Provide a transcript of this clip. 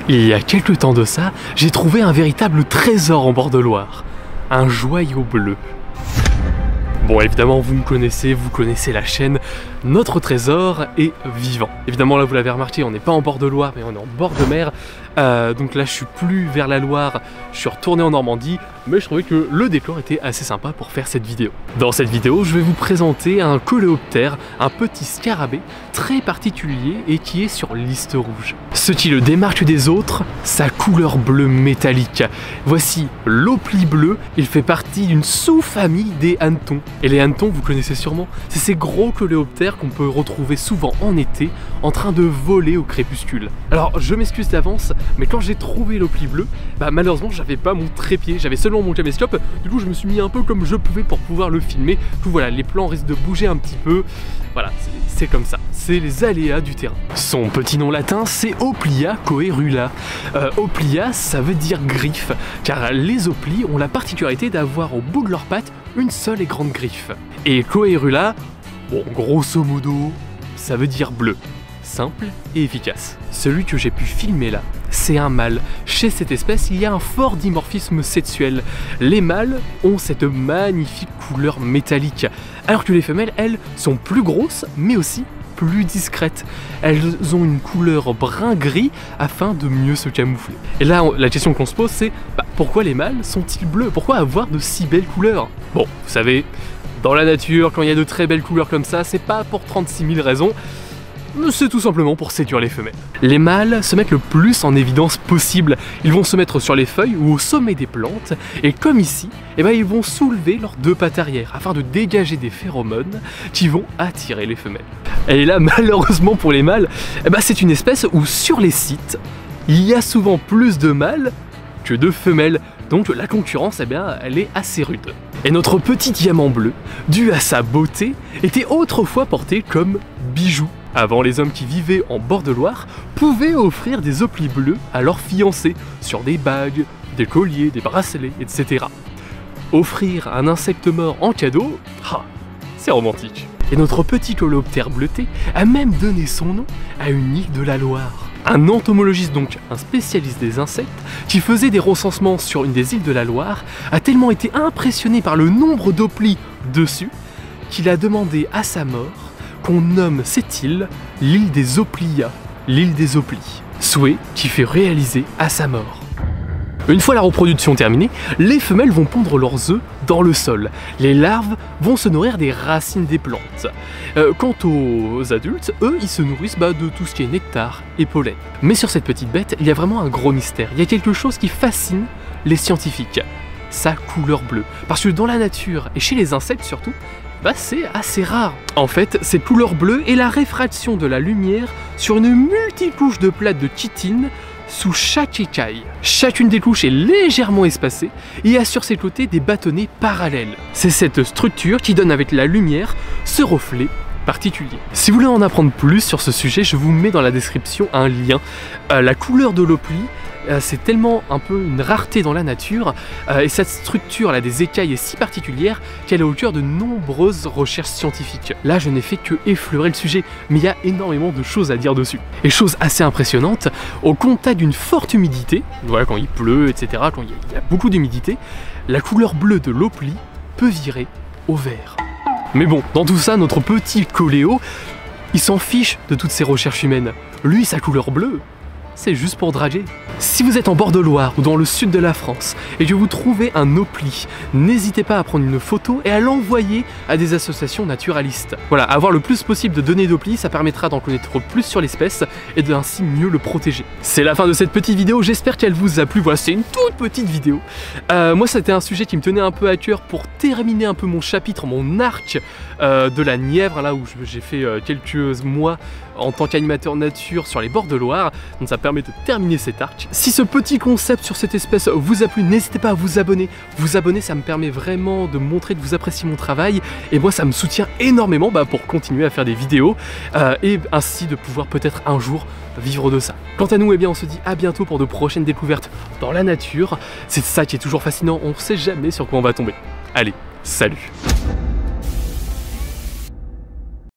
Il y a quelques temps de ça, j'ai trouvé un véritable trésor en bord de Loire. Un joyau bleu. Bon, évidemment, vous connaissez la chaîne. Notre trésor est vivant. Évidemment, là, vous l'avez remarqué, on n'est pas en bord de Loire, mais on est en bord de mer. Donc là, je suis plus vers la Loire, je suis retourné en Normandie, mais je trouvais que le décor était assez sympa pour faire cette vidéo. Dans cette vidéo, je vais vous présenter un coléoptère, un petit scarabée très particulier et qui est sur liste rouge. Ce qui le démarque des autres, sa couleur bleue métallique. Voici l'Oplie bleu, il fait partie d'une sous-famille des hannetons. Et les hannetons, vous connaissez sûrement, c'est ces gros coléoptères qu'on peut retrouver souvent en été en train de voler au crépuscule. Alors, je m'excuse d'avance, mais quand j'ai trouvé l'Oplie bleu, malheureusement j'avais pas mon trépied, j'avais seulement mon caméscope, du coup je me suis mis un peu comme je pouvais pour pouvoir le filmer. Tout voilà, les plans risquent de bouger un petit peu, voilà, c'est comme ça, c'est les aléas du terrain. Son petit nom latin c'est Oplia coerula. Oplia ça veut dire griffe, car les oplies ont la particularité d'avoir au bout de leurs pattes une seule et grande griffe. Et coerula, bon grosso modo, ça veut dire bleu. Simple et efficace. Celui que j'ai pu filmer là, c'est un mâle. Chez cette espèce, il y a un fort dimorphisme sexuel. Les mâles ont cette magnifique couleur métallique, alors que les femelles, elles, sont plus grosses, mais aussi plus discrètes. Elles ont une couleur brun-gris afin de mieux se camoufler. Et là, la question qu'on se pose, c'est pourquoi les mâles sont-ils bleus? Pourquoi avoir de si belles couleurs? Bon, vous savez, dans la nature, quand il y a de très belles couleurs comme ça, c'est pas pour 36 000 raisons. C'est tout simplement pour séduire les femelles. Les mâles se mettent le plus en évidence possible. Ils vont se mettre sur les feuilles ou au sommet des plantes, et comme ici, ils vont soulever leurs deux pattes arrière afin de dégager des phéromones qui vont attirer les femelles. Et là, malheureusement pour les mâles, c'est une espèce où sur les sites, il y a souvent plus de mâles que de femelles. Donc la concurrence, elle est assez rude. Et notre petit diamant bleu, dû à sa beauté, était autrefois porté comme bijou. Avant, les hommes qui vivaient en bord de Loire pouvaient offrir des oplies bleues à leurs fiancés sur des bagues, des colliers, des bracelets, etc. Offrir un insecte mort en cadeau, c'est romantique. Et notre petit coléoptère bleuté a même donné son nom à une île de la Loire. Un entomologiste, donc un spécialiste des insectes, qui faisait des recensements sur une des îles de la Loire, a tellement été impressionné par le nombre d'oplies dessus qu'il a demandé à sa mort qu'on nomme cette île l'île des Oplias, l'île des Oplies, souhait qui fait réaliser à sa mort. Une fois la reproduction terminée, les femelles vont pondre leurs œufs dans le sol. Les larves vont se nourrir des racines des plantes. Quant aux adultes, eux, ils se nourrissent de tout ce qui est nectar et pollen. Mais sur cette petite bête, il y a vraiment un gros mystère. Il y a quelque chose qui fascine les scientifiques, sa couleur bleue. Parce que dans la nature, et chez les insectes surtout, c'est assez rare. En fait, cette couleur bleue est la réfraction de la lumière sur une multicouche de plaques de chitine sous chaque écaille. Chacune des couches est légèrement espacée et a sur ses côtés des bâtonnets parallèles. C'est cette structure qui donne avec la lumière ce reflet particulier. Si vous voulez en apprendre plus sur ce sujet, je vous mets dans la description un lien. La couleur de l'oplie, c'est tellement un peu une rareté dans la nature, et cette structure là des écailles est si particulière qu'elle est au cœur de nombreuses recherches scientifiques. Là je n'ai fait que effleurer le sujet, mais il y a énormément de choses à dire dessus. Et chose assez impressionnante, au contact d'une forte humidité, voilà, quand il pleut, etc., quand il y a beaucoup d'humidité, la couleur bleue de l'oplie peut virer au vert. Mais bon, dans tout ça, notre petit coléo, il s'en fiche de toutes ces recherches humaines. Lui, sa couleur bleue, c'est juste pour draguer. Si vous êtes en bord de Loire ou dans le sud de la France et que vous trouvez un oplie, n'hésitez pas à prendre une photo et à l'envoyer à des associations naturalistes. Voilà, avoir le plus possible de données d'oplie, ça permettra d'en connaître plus sur l'espèce et d'ainsi mieux le protéger. C'est la fin de cette petite vidéo, j'espère qu'elle vous a plu. Voilà, c'est une toute petite vidéo. Moi, c'était un sujet qui me tenait un peu à cœur pour terminer un peu mon chapitre, mon arc de la Nièvre, là où j'ai fait quelques mois en tant qu'animateur nature sur les bords de Loire. Donc ça permet de terminer cet arc. Si ce petit concept sur cette espèce vous a plu, n'hésitez pas à vous abonner. Vous abonner, ça me permet vraiment de montrer que vous appréciez mon travail, et moi ça me soutient énormément pour continuer à faire des vidéos et ainsi de pouvoir peut-être un jour vivre de ça. Quant à nous, on se dit à bientôt pour de prochaines découvertes dans la nature. C'est ça qui est toujours fascinant, on ne sait jamais sur quoi on va tomber. Allez, salut!